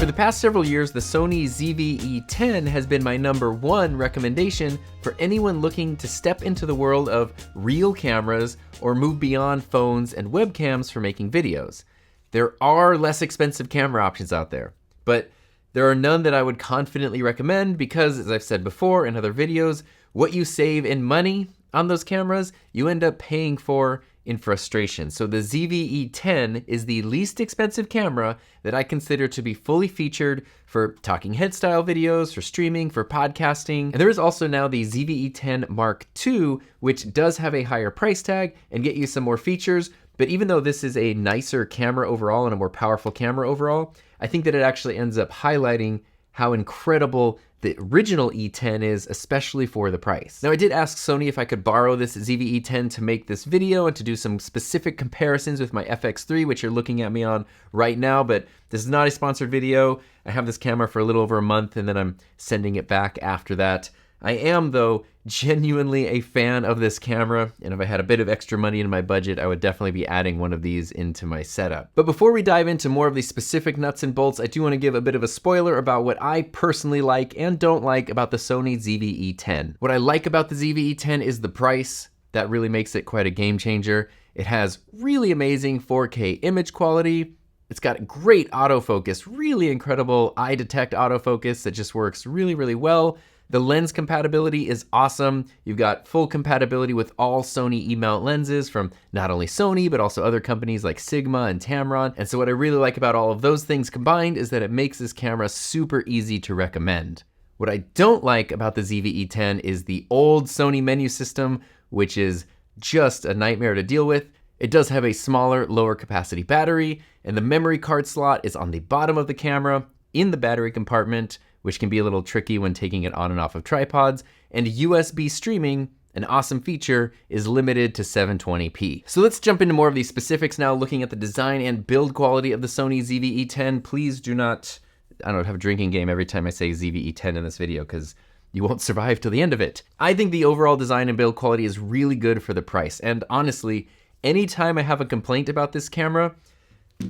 For the past several years, the Sony ZV-E10 has been my #1 recommendation for anyone looking to step into the world of real cameras or move beyond phones and webcams for making videos. There are less expensive camera options out there, but there are none that I would confidently recommend because, as I've said before in other videos, what you save in money on those cameras, you end up paying for in frustration. So the ZV-E10 is the least expensive camera that I consider to be fully featured for talking head style videos, for streaming, for podcasting. And there is also now the ZV-E10 Mark II, which does have a higher price tag and get you some more features. But even though this is a nicer camera overall and a more powerful camera overall, I think that it actually ends up highlighting how incredible the original E10 is, especially for the price. Now, I did ask Sony if I could borrow this ZV-E10 to make this video and to do some specific comparisons with my FX3, which you're looking at me on right now, but this is not a sponsored video. I have this camera for a little over a month and then I'm sending it back after that. I am, though, genuinely a fan of this camera, and if I had a bit of extra money in my budget, I would definitely be adding one of these into my setup. But before we dive into more of the specific nuts and bolts, I do want to give a bit of a spoiler about what I personally like and don't like about the Sony ZV-E10. What I like about the ZV-E10 is the price. That really makes it quite a game changer. It has really amazing 4K image quality. It's got great autofocus, really incredible eye detect autofocus that just works really, really well. The lens compatibility is awesome. You've got full compatibility with all Sony E-mount lenses from not only Sony, but also other companies like Sigma and Tamron. And so what I really like about all of those things combined is that it makes this camera super easy to recommend. What I don't like about the ZV-E10 is the old Sony menu system, which is just a nightmare to deal with. It does have a smaller, lower capacity battery, and the memory card slot is on the bottom of the camera in the battery compartment, which can be a little tricky when taking it on and off of tripods, and USB streaming, an awesome feature, is limited to 720p. So let's jump into more of these specifics now, looking at the design and build quality of the Sony ZV-E10. Please do not, have a drinking game every time I say ZV-E10 in this video, because you won't survive till the end of it. I think the overall design and build quality is really good for the price, and honestly, anytime I have a complaint about this camera,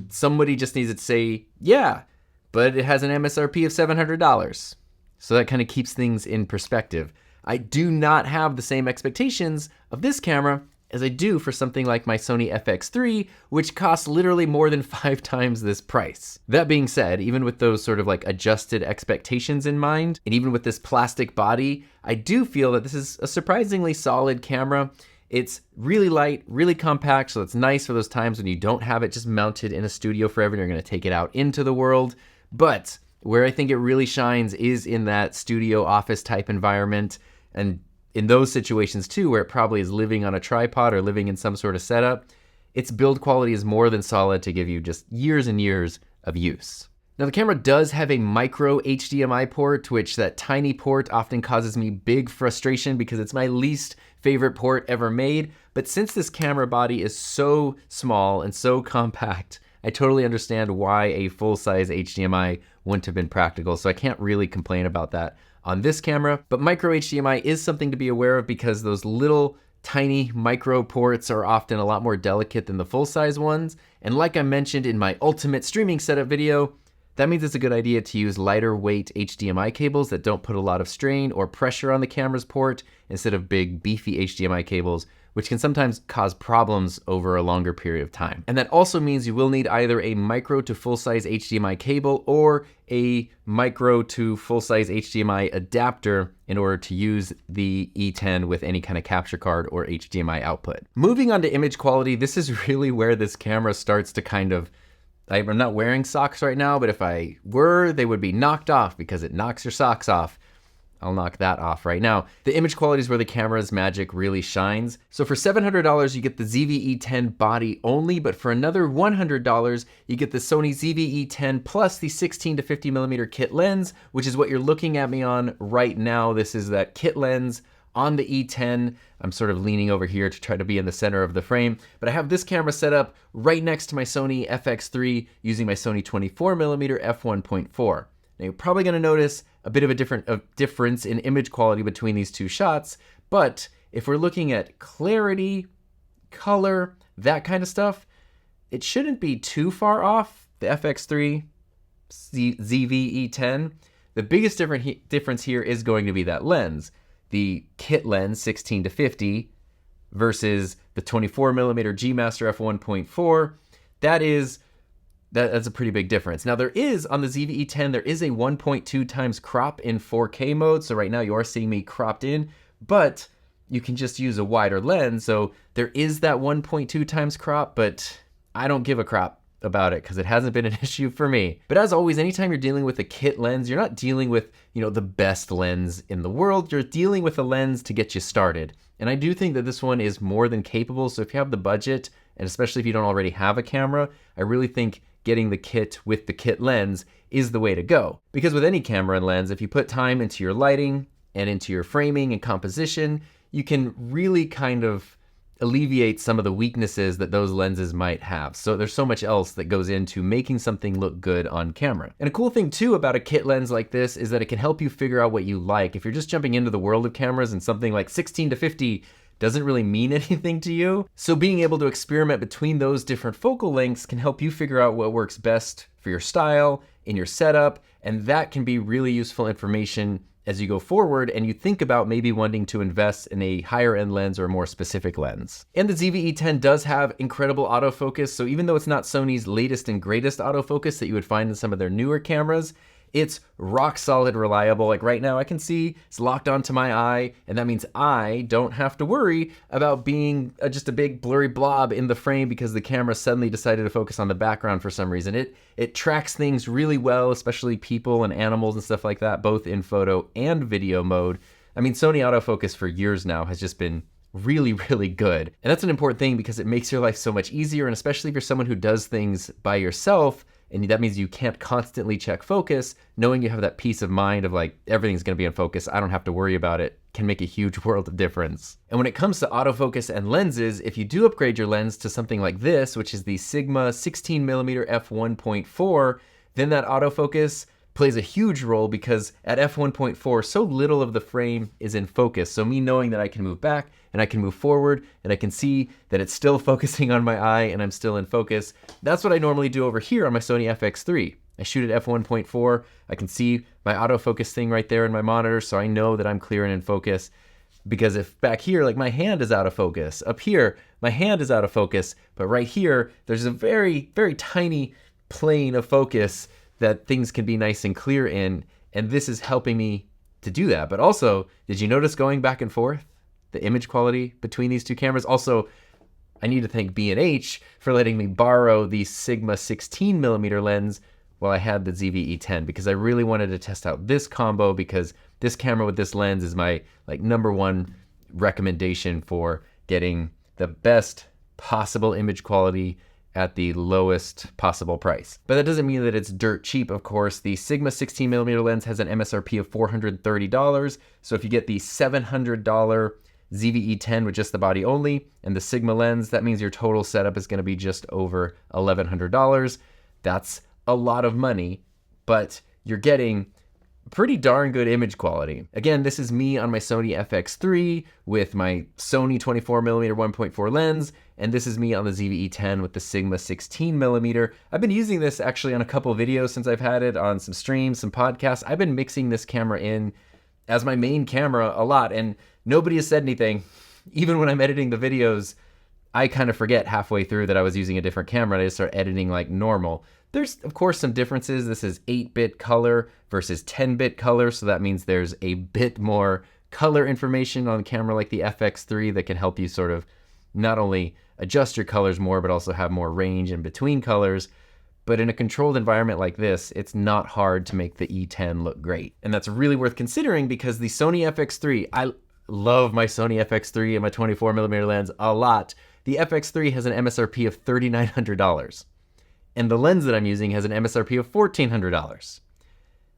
somebody just needs to say, yeah, but it has an MSRP of $700. So that kind of keeps things in perspective. I do not have the same expectations of this camera as I do for something like my Sony FX3, which costs literally more than 5 times this price. That being said, even with those sort of like adjusted expectations in mind, and even with this plastic body, I do feel that this is a surprisingly solid camera. It's really light, really compact, so it's nice for those times when you don't have it just mounted in a studio forever and you're gonna take it out into the world. But where I think it really shines is in that studio office type environment, and in those situations too, where it probably is living on a tripod or living in some sort of setup, its build quality is more than solid to give you just years and years of use. Now the camera does have a micro HDMI port, which that tiny port often causes me big frustration because it's my least favorite port ever made. But since this camera body is so small and so compact, I totally understand why a full-size HDMI wouldn't have been practical, so I can't really complain about that on this camera. But micro HDMI is something to be aware of because those little tiny micro ports are often a lot more delicate than the full-size ones. And like I mentioned in my ultimate streaming setup video, that means it's a good idea to use lighter weight HDMI cables that don't put a lot of strain or pressure on the camera's port instead of big beefy HDMI cables, which can sometimes cause problems over a longer period of time. And that also means you will need either a micro to full-size HDMI cable or a micro to full-size HDMI adapter in order to use the E10 with any kind of capture card or HDMI output. Moving on to image quality, this is really where this camera starts to kind of, I'm not wearing socks right now, but if I were, they would be knocked off because it knocks your socks off. I'll knock that off right now. The image quality is where the camera's magic really shines. So for $700, you get the ZV-E10 body only, but for another $100, you get the Sony ZV-E10 plus the 16 to 50 millimeter kit lens, which is what you're looking at me on right now. This is that kit lens on the E10. I'm sort of leaning over here to try to be in the center of the frame, but I have this camera set up right next to my Sony FX3 using my Sony 24mm f1.4. Now you're probably gonna notice a bit of a difference in image quality between these two shots, but if we're looking at clarity, color, that kind of stuff, it shouldn't be too far off. The FX3 ZV-E10, the biggest difference here is going to be that lens. The kit lens 16 to 50 versus the 24mm G Master f1.4, that's a pretty big difference. Now there is, on the ZV-E10, there is a 1.2 times crop in 4K mode. So right now you are seeing me cropped in, but you can just use a wider lens. So there is that 1.2 times crop, but I don't give a crap about it because it hasn't been an issue for me. But as always, anytime you're dealing with a kit lens, you're not dealing with, the best lens in the world. You're dealing with a lens to get you started. And I do think that this one is more than capable. So if you have the budget, and especially if you don't already have a camera, I really think getting the kit with the kit lens is the way to go. Because with any camera and lens, if you put time into your lighting and into your framing and composition, you can really kind of alleviate some of the weaknesses that those lenses might have. So there's so much else that goes into making something look good on camera. And a cool thing too about a kit lens like this is that it can help you figure out what you like. If you're just jumping into the world of cameras and something like 16 to 50 doesn't really mean anything to you, so being able to experiment between those different focal lengths can help you figure out what works best for your style, in your setup, and that can be really useful information as you go forward and you think about maybe wanting to invest in a higher end lens or a more specific lens. And the ZV-E10 does have incredible autofocus, so even though it's not Sony's latest and greatest autofocus that you would find in some of their newer cameras, it's rock solid reliable. Like right now I can see it's locked onto my eye, and that means I don't have to worry about being just a big blurry blob in the frame because the camera suddenly decided to focus on the background for some reason. It tracks things really well, especially people and animals and stuff like that, both in photo and video mode. I mean, Sony autofocus for years now has just been really, really good. And that's an important thing because it makes your life so much easier, and especially if you're someone who does things by yourself, and that means you can't constantly check focus, knowing you have that peace of mind of like, everything's gonna be in focus, I don't have to worry about it, can make a huge world of difference. And when it comes to autofocus and lenses, if you do upgrade your lens to something like this, which is the Sigma 16mm f1.4, then that autofocus plays a huge role because at f1.4, so little of the frame is in focus. So me knowing that I can move back and I can move forward and I can see that it's still focusing on my eye and I'm still in focus, that's what I normally do over here on my Sony FX3. I shoot at f1.4, I can see my autofocus thing right there in my monitor, so I know that I'm clear and in focus. Because if back here, like my hand is out of focus, up here, my hand is out of focus, but right here, there's a very, very tiny plane of focus that things can be nice and clear in, and this is helping me to do that. But also, did you notice going back and forth, the image quality between these two cameras? Also, I need to thank B&H for letting me borrow the Sigma 16mm lens while I had the ZV-E10, because I really wanted to test out this combo, because this camera with this lens is my #1 recommendation for getting the best possible image quality at the lowest possible price. But that doesn't mean that it's dirt cheap, of course. The Sigma 16mm lens has an MSRP of $430, so if you get the $700 ZV-E10 with just the body only and the Sigma lens, that means your total setup is gonna be just over $1,100. That's a lot of money, but you're getting pretty darn good image quality. Again, this is me on my Sony FX3 with my Sony 24mm 1.4 lens, and this is me on the ZV-E10 with the Sigma 16mm. I've been using this actually on a couple videos since I've had it, on some streams, some podcasts. I've been mixing this camera in as my main camera a lot, and nobody has said anything. Even when I'm editing the videos, I kind of forget halfway through that I was using a different camera and I just start editing like normal. There's, of course, some differences. This is 8-bit color versus 10-bit color, so that means there's a bit more color information on a camera like the FX3 that can help you sort of not only adjust your colors more, but also have more range in between colors. But in a controlled environment like this, it's not hard to make the E10 look great. And that's really worth considering because the Sony FX3, I love my Sony FX3 and my 24mm lens a lot. The FX3 has an MSRP of $3,900. And the lens that I'm using has an MSRP of $1,400.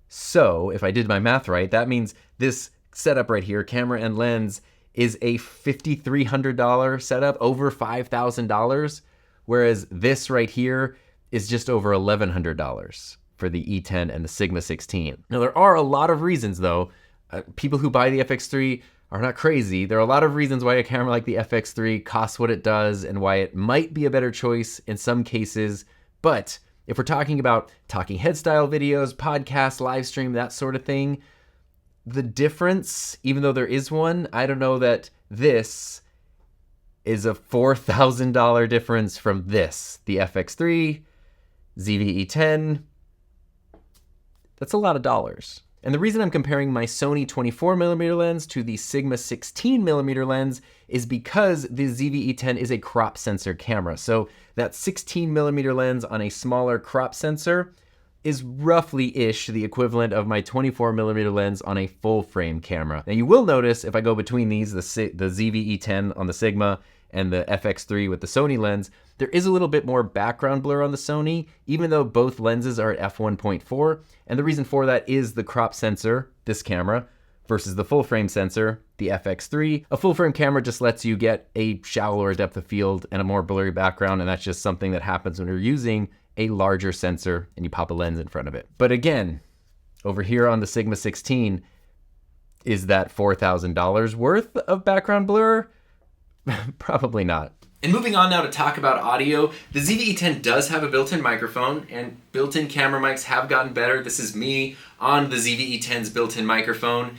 So if I did my math right, that means this setup right here, camera and lens, is a $5,300 setup, over $5,000, whereas this right here is just over $1,100 for the E10 and the Sigma 16. Now there are a lot of reasons though. People who buy the FX3 are not crazy. There are a lot of reasons why a camera like the FX3 costs what it does and why it might be a better choice in some cases. But If we're talking about talking head style videos, podcasts, live stream, that sort of thing, the difference, even though there is one, I don't know that this is a $4,000 difference from this. The FX3, ZV-E10, that's a lot of dollars. And the reason I'm comparing my Sony 24mm lens to the Sigma 16mm lens is because the ZV-E10 is a crop sensor camera. So that 16mm lens on a smaller crop sensor is roughly-ish the equivalent of my 24mm lens on a full-frame camera. Now you will notice if I go between these, the ZV-E10 on the Sigma and the FX3 with the Sony lens, there is a little bit more background blur on the Sony, even though both lenses are at f1.4. And the reason for that is the crop sensor, this camera, versus the full frame sensor, the FX3. A full frame camera just lets you get a shallower depth of field and a more blurry background, and that's just something that happens when you're using a larger sensor and you pop a lens in front of it. But again, over here on the Sigma 16, is that $4,000 worth of background blur? Probably not. And moving on now to talk about audio, the ZV-E10 does have a built-in microphone, and built-in camera mics have gotten better. This is me on the ZV-E10's built-in microphone.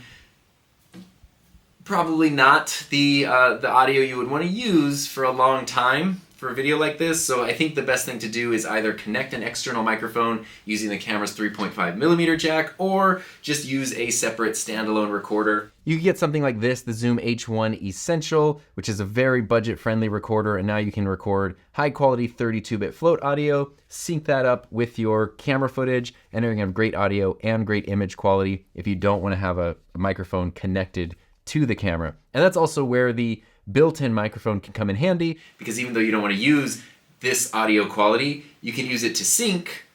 Probably not the audio you would want to use for a long time for a video like this, so I think the best thing to do is either connect an external microphone using the camera's 3.5mm jack, or just use a separate standalone recorder. You can get something like this, the Zoom H1 Essential, which is a very budget-friendly recorder, and now you can record high-quality 32-bit float audio, sync that up with your camera footage, and you're gonna have great audio and great image quality if you don't want to have a microphone connected to the camera. And that's also where the built-in microphone can come in handy, because even though you don't want to use this audio quality, you can use it to sync,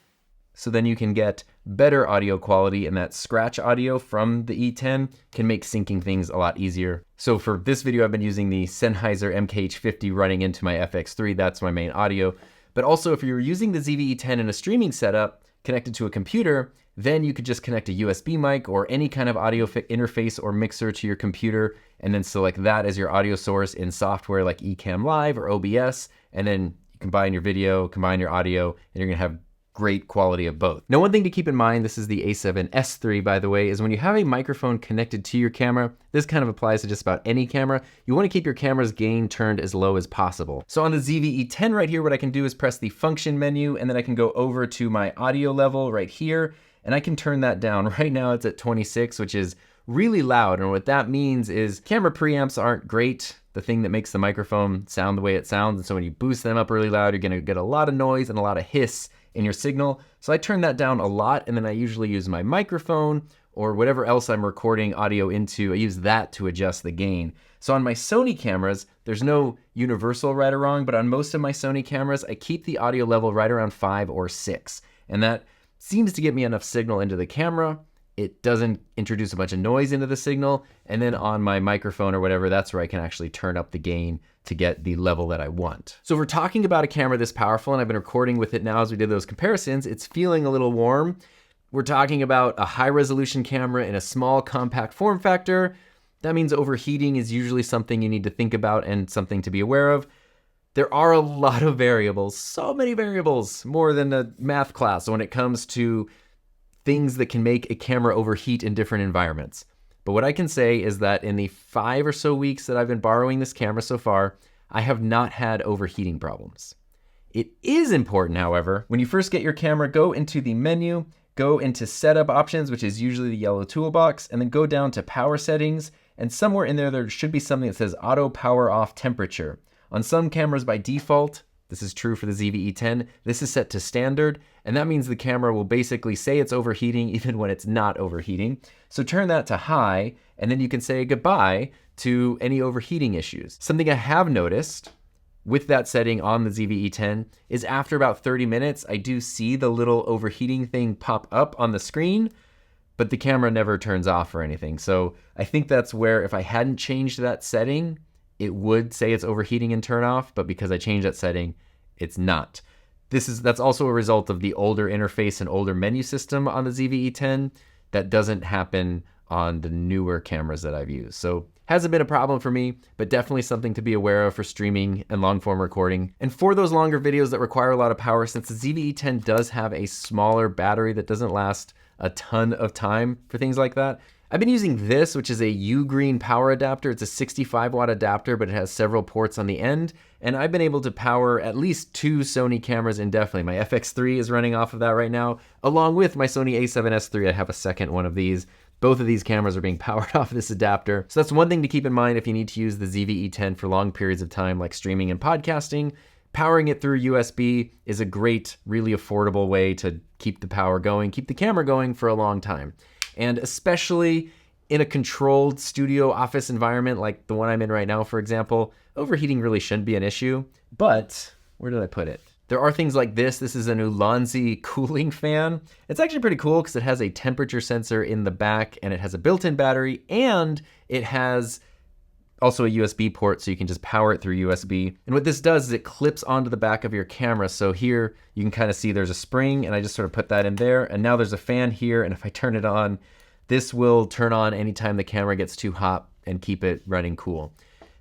so then you can get better audio quality, and that scratch audio from the E10 can make syncing things a lot easier. So for this video, I've been using the Sennheiser MKH50 running into my FX3, that's my main audio. But also if you're using the ZV-E10 in a streaming setup connected to a computer, then you could just connect a USB mic or any kind of audio interface or mixer to your computer, and then select that as your audio source in software like Ecamm Live or OBS, and then you combine your video, combine your audio, and you're gonna have great quality of both. Now, one thing to keep in mind, this is the A7S III, by the way, is when you have a microphone connected to your camera, this kind of applies to just about any camera, you wanna keep your camera's gain turned as low as possible. So on the ZV-E10 right here, what I can do is press the function menu, and then I can go over to my audio level right here, and I can turn that down. Right now it's at 26, which is really loud, and what that means is camera preamps aren't great, the thing that makes the microphone sound the way it sounds, and so when you boost them up really loud, you're gonna get a lot of noise and a lot of hiss in your signal. So I turn that down a lot, and then I usually use my microphone or whatever else I'm recording audio into, I use that to adjust the gain. So on my Sony cameras, there's no universal right or wrong, but on most of my Sony cameras, I keep the audio level right around 5 or 6, and that seems to get me enough signal into the camera. It doesn't introduce a bunch of noise into the signal, and then on my microphone or whatever, that's where I can actually turn up the gain to get the level that I want. So if we're talking about a camera this powerful, and I've been recording with it now as we did those comparisons, it's feeling a little warm. We're talking about a high resolution camera in a small compact form factor. That means overheating is usually something you need to think about and something to be aware of. There are a lot of variables, so many variables, more than a math class when it comes to things that can make a camera overheat in different environments. But what I can say is that in the 5 or so weeks that I've been borrowing this camera so far, I have not had overheating problems. It is important, however, when you first get your camera, go into the menu, go into setup options, which is usually the yellow toolbox, and then go down to power settings, and somewhere in there should be something that says auto power off temperature. On some cameras by default, this is true for the ZV-E10, this is set to standard, and that means the camera will basically say it's overheating even when it's not overheating. So turn that to high, and then you can say goodbye to any overheating issues. Something I have noticed with that setting on the ZV-E10 is after about 30 minutes, I do see the little overheating thing pop up on the screen, but the camera never turns off or anything. So I think that's where if I hadn't changed that setting, it would say it's overheating and turn off, but because I changed that setting, it's not. That's also a result of the older interface and older menu system on the ZV-E10 that doesn't happen on the newer cameras that I've used. So Hasn't been a problem for me, but definitely something to be aware of for streaming and long form recording. And for those longer videos that require a lot of power, since the ZV-E10 does have a smaller battery that doesn't last a ton of time for things like that, I've been using this, which is a U-Green power adapter. It's a 65 watt adapter, but it has several ports on the end. And I've been able to power at least 2 Sony cameras indefinitely. My FX3 is running off of that right now, along with my Sony a7S III. I have a second one of these. Both of these cameras are being powered off this adapter. So that's one thing to keep in mind if you need to use the ZV-E10 for long periods of time, like streaming and podcasting. Powering it through USB is a great, really affordable way to keep the power going, keep the camera going for a long time. And especially in a controlled studio office environment like the one I'm in right now, for example, overheating really shouldn't be an issue. But where did I put it? There are things like this. This is a new Lonzi cooling fan. It's actually pretty cool because it has a temperature sensor in the back and it has a built-in battery and it has also a USB port so you can just power it through USB. And what this does is it clips onto the back of your camera. So here you can kind of see there's a spring and I just sort of put that in there. And now there's a fan here. And if I turn it on, this will turn on anytime the camera gets too hot and keep it running cool.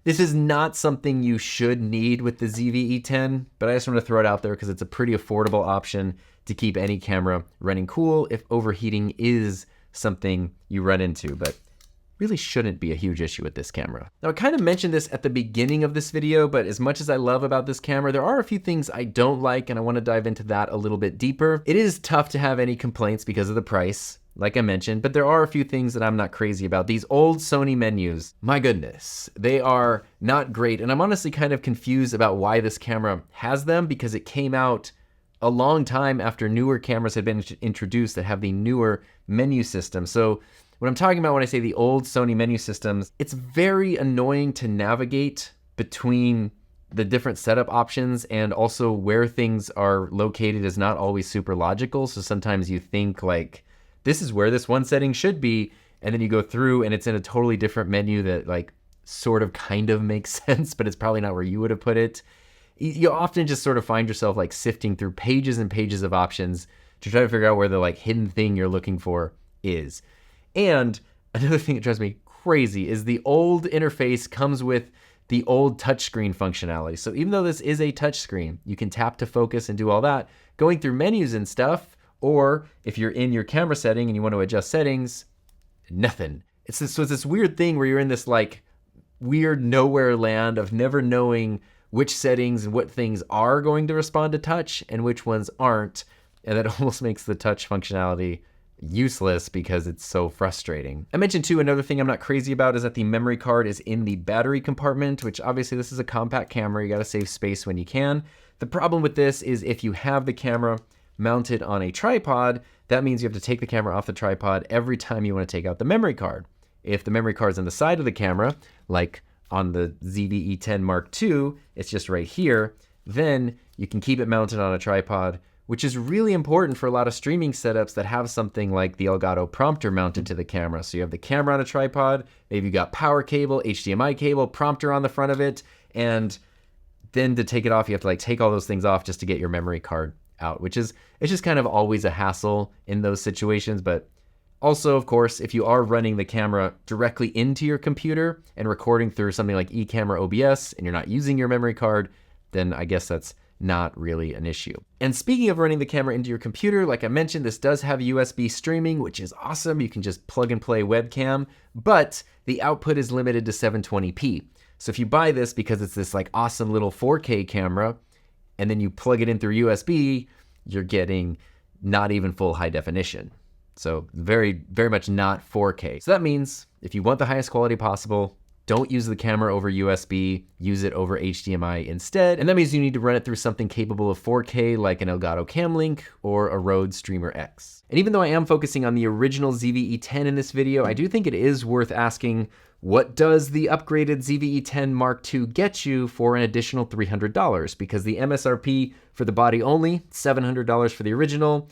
This is not something you should need with the ZV-E10, but I just want to throw it out there because it's a pretty affordable option to keep any camera running cool if overheating is something you run into. But really shouldn't be a huge issue with this camera. Now I kind of mentioned this at the beginning of this video, but as much as I love about this camera, there are a few things I don't like and I want to dive into that a little bit deeper. It is tough to have any complaints because of the price, like I mentioned, but there are a few things that I'm not crazy about. These old Sony menus, my goodness, they are not great. And I'm honestly kind of confused about why this camera has them because it came out a long time after newer cameras had been introduced that have the newer menu system. So what I'm talking about when I say the old Sony menu systems, it's very annoying to navigate between the different setup options and also where things are located is not always super logical. So sometimes you think like, this is where this one setting should be. And then you go through and it's in a totally different menu that like sort of kind of makes sense, but it's probably not where you would have put it. You often just sort of find yourself like sifting through pages and pages of options to try to figure out where the like hidden thing you're looking for is. And another thing that drives me crazy is the old interface comes with the old touchscreen functionality. So even though this is a touchscreen, you can tap to focus and do all that. Going through menus and stuff, or if you're in your camera setting and you want to adjust settings, nothing. So it's this weird thing where you're in this like weird nowhere land of never knowing which settings and what things are going to respond to touch and which ones aren't. And that almost makes the touch functionality useless because it's so frustrating. I mentioned too, another thing I'm not crazy about is that the memory card is in the battery compartment, which obviously this is a compact camera. You got to save space when you can. The problem with this is if you have the camera mounted on a tripod, that means you have to take the camera off the tripod every time you want to take out the memory card. If the memory card's on the side of the camera, like on the ZV-E10 Mark II, it's just right here, then you can keep it mounted on a tripod, which is really important for a lot of streaming setups that have something like the Elgato prompter mounted to the camera. So you have the camera on a tripod, maybe you got power cable, HDMI cable, prompter on the front of it, and then to take it off, you have to like take all those things off just to get your memory card out, which is, it's just kind of always a hassle in those situations. But also, of course, if you are running the camera directly into your computer and recording through something like eCamera OBS and you're not using your memory card, then I guess that's not really an issue. And speaking of running the camera into your computer, like I mentioned, this does have USB streaming, which is awesome. You can just plug and play webcam, but the output is limited to 720p. So if you buy this because it's this like awesome little 4K camera, and then you plug it in through USB, you're getting not even full high definition. So very, very much not 4K. So that means if you want the highest quality possible, don't use the camera over USB, use it over HDMI instead. And that means you need to run it through something capable of 4K like an Elgato Camlink or a Rode Streamer X. And even though I am focusing on the original ZV-E10 in this video, I do think it is worth asking, what does the upgraded ZV-E10 Mark II get you for an additional $300? Because the MSRP for the body only, $700 for the original,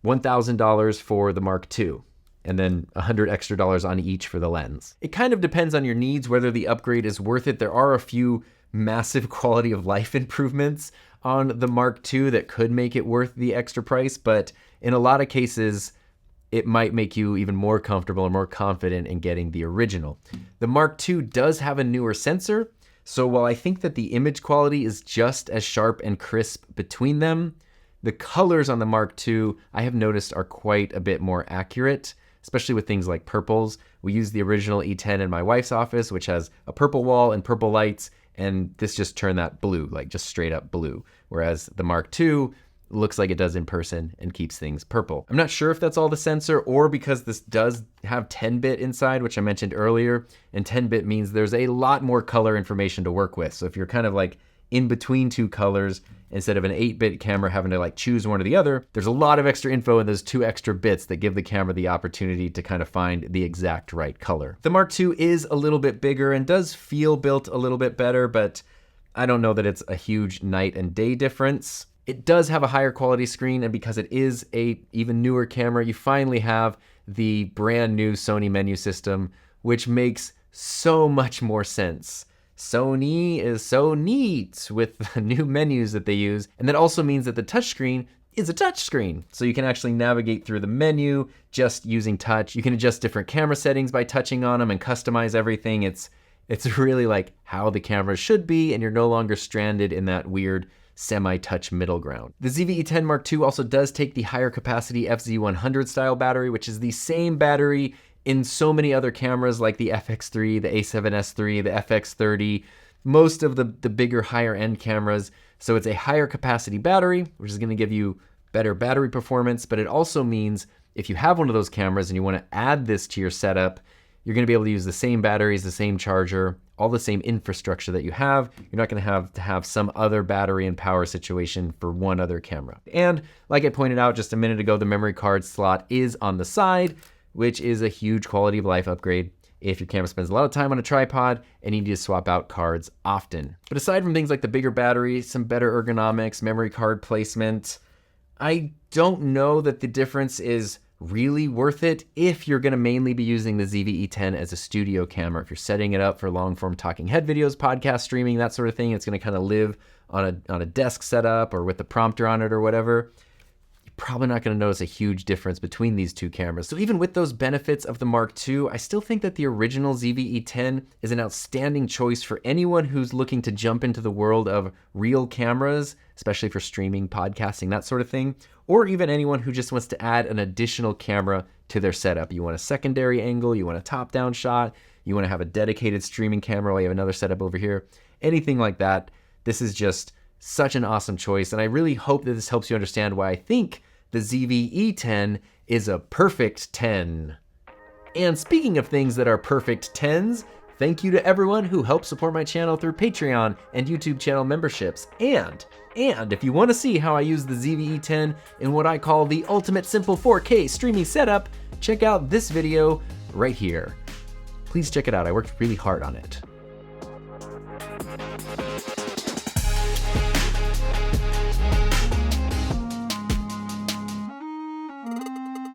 $1,000 for the Mark II. And then $100 extra on each for the lens. It kind of depends on your needs whether the upgrade is worth it. There are a few massive quality of life improvements on the Mark II that could make it worth the extra price, but in a lot of cases, it might make you even more comfortable or more confident in getting the original. The Mark II does have a newer sensor, so while I think that the image quality is just as sharp and crisp between them, the colors on the Mark II I have noticed are quite a bit more accurate, especially with things like purples. We use the original E10 in my wife's office, which has a purple wall and purple lights, and this just turned that blue, like just straight up blue. Whereas the Mark II looks like it does in person and keeps things purple. I'm not sure if that's all the sensor or because this does have 10-bit inside, which I mentioned earlier, and 10-bit means there's a lot more color information to work with. So if you're kind of like in between two colors, instead of an 8-bit camera having to like choose one or the other, there's a lot of extra info in those 2 extra bits that give the camera the opportunity to kind of find the exact right color. The Mark II is a little bit bigger and does feel built a little bit better, but I don't know that it's a huge night and day difference. It does have a higher quality screen, and because it is a even newer camera, you finally have the brand new Sony menu system, which makes so much more sense. Sony is so neat with the new menus that they use, and that also means that the touchscreen is a touchscreen. So you can actually navigate through the menu just using touch. You can adjust different camera settings by touching on them and customize everything. It's really like how the camera should be, and you're no longer stranded in that weird semi-touch middle ground. The ZV-E10 Mark II also does take the higher capacity FZ100 style battery, which is the same battery in so many other cameras like the FX3, the A7S III, the FX30, most of the bigger higher end cameras. So it's a higher capacity battery, which is gonna give you better battery performance, but it also means if you have one of those cameras and you wanna add this to your setup, you're gonna be able to use the same batteries, the same charger, all the same infrastructure that you have. You're not gonna have to have some other battery and power situation for one other camera. And like I pointed out just a minute ago, the memory card slot is on the side, which is a huge quality of life upgrade if your camera spends a lot of time on a tripod and you need to swap out cards often. But aside from things like the bigger battery, some better ergonomics, memory card placement, I don't know that the difference is really worth it if you're gonna mainly be using the ZV-E10 as a studio camera. If you're setting it up for long form talking head videos, podcast streaming, that sort of thing, it's gonna kind of live on a desk setup or with the prompter on it or whatever, you're probably not gonna notice a huge difference between these two cameras. So even with those benefits of the Mark II, I still think that the original ZV-E10 is an outstanding choice for anyone who's looking to jump into the world of real cameras, especially for streaming, podcasting, that sort of thing, or even anyone who just wants to add an additional camera to their setup. You want a secondary angle, you want a top-down shot, you want to have a dedicated streaming camera while you have another setup over here, anything like that. This is just such an awesome choice, and I really hope that this helps you understand why I think the ZV-E10 is a perfect 10. And speaking of things that are perfect 10s, thank you to everyone who helps support my channel through Patreon and YouTube channel memberships. And if you want to see how I use the ZV-E10 in what I call the ultimate simple 4K streaming setup, check out this video right here. Please check it out, I worked really hard on it.